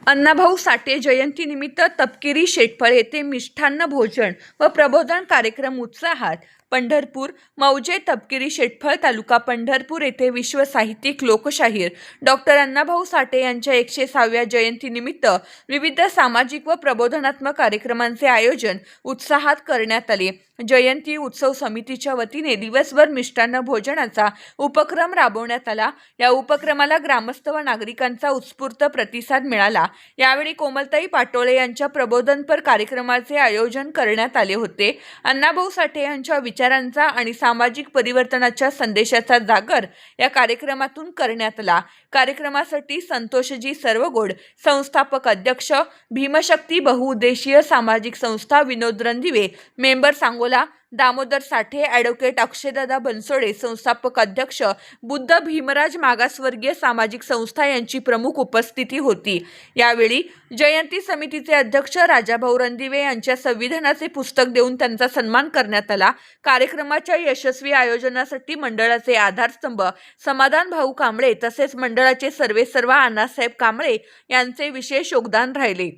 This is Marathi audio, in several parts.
अण्णाभाऊ साठे जयंतीनिमित्त तपकिरी शेटफळ येथे मिष्टान्न भोजन व प्रबोधन कार्यक्रम उत्साहात। पंढरपूर मौजे तपकिरी शेटफळ तालुका पंढरपूर येथे विश्व साहित्यिक लोकशाहीर डॉक्टर अण्णाभाऊ साठे यांच्या 106व्या जयंतीनिमित्त विविध सामाजिक व प्रबोधनात्मक कार्यक्रमांचे आयोजन उत्साहात करण्यात आले। जयंती उत्सव समितीच्या वतीने दिवसभर मिष्टान्न भोजनाचा उपक्रम राबवण्यात आला। या उपक्रमाला ग्रामस्थ व नागरिकांचा उत्स्फूर्त प्रतिसाद मिळाला। यावेळी कोमलताई पाटोळे यांच्या प्रबोधनपर कार्यक्रमाचे आयोजन करण्यात आले होते। अण्णाभाऊ साठे यांच्या विचारांचा आणि सामाजिक परिवर्तनाच्या संदेशाचा जागर या कार्यक्रमातून करण्यात आला। कार्यक्रमासाठी संतोषजी सर्वगोड, संस्थापक अध्यक्ष, भीमशक्ती बहुउद्देशीय सामाजिक संस्था विनोद रणदिवे, मेंबर सांगोला दामोदर साठे, ॲडव्होकेट अक्षयदादा बनसोडे, संस्थापक अध्यक्ष बुद्ध भीमराज मागासवर्गीय सामाजिक संस्था यांची प्रमुख उपस्थिती होती। यावेळी जयंती समितीचे अध्यक्ष राजाभाऊ रणदिवे यांच्या संविधानाचे पुस्तक देऊन त्यांचा सन्मान करण्यात आला। कार्यक्रमाच्या यशस्वी आयोजनासाठी मंडळाचे आधारस्तंभ समाधान भाऊ कांबळे तसेच मंडळाचे सर्वेसर्वा अण्णासाहेब कांबळे यांचे विशेष योगदान राहिले।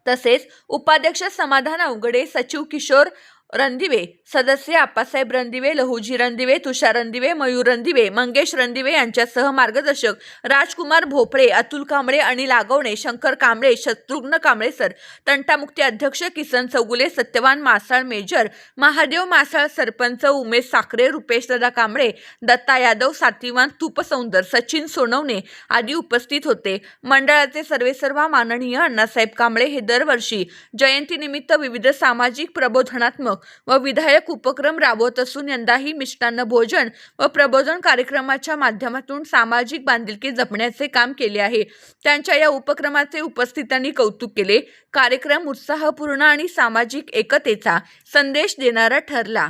तसेच उपाध्यक्ष समाधान अवघडे, सचिव किशोर रणदिवे, सदस्य आप्पासाहेब रणदिवे, लहुजी रणदिवे, तुषार रणदिवे, मयूर रणदिवे, मंगेश रणदिवे यांच्यासह मार्गदर्शक राजकुमार भोपळे, अतुल कांबळे, अनिल आगवणे, शंकर कांबळे, शत्रुघ्न कांबळे सर, तंटामुक्ती अध्यक्ष किसन चौगुले, सत्यवान मासाळ मेजर, महादेव मासाळ सरपंच, उमेश साखरे, रुपेश दादा कांबळे, दत्ता यादव, सात्विवान तुपसौंदर, सचिन सोनवणे आदी उपस्थित होते। मंडळाचे सर्वेसर्वा माननीय अण्णासाहेब कांबळे हे दरवर्षी जयंतीनिमित्त विविध सामाजिक प्रबोधनात्मक व विधायक उपक्रम राबवत असून यंदाही मिष्टान्न भोजन व प्रबोधन कार्यक्रमाच्या माध्यमातून सामाजिक बांधिलकी जपण्याचे काम केले आहे। त्यांच्या या उपक्रमाचे उपस्थितांनी कौतुक केले। कार्यक्रम उत्साहपूर्ण आणि सामाजिक एकतेचा संदेश देणारा ठरला।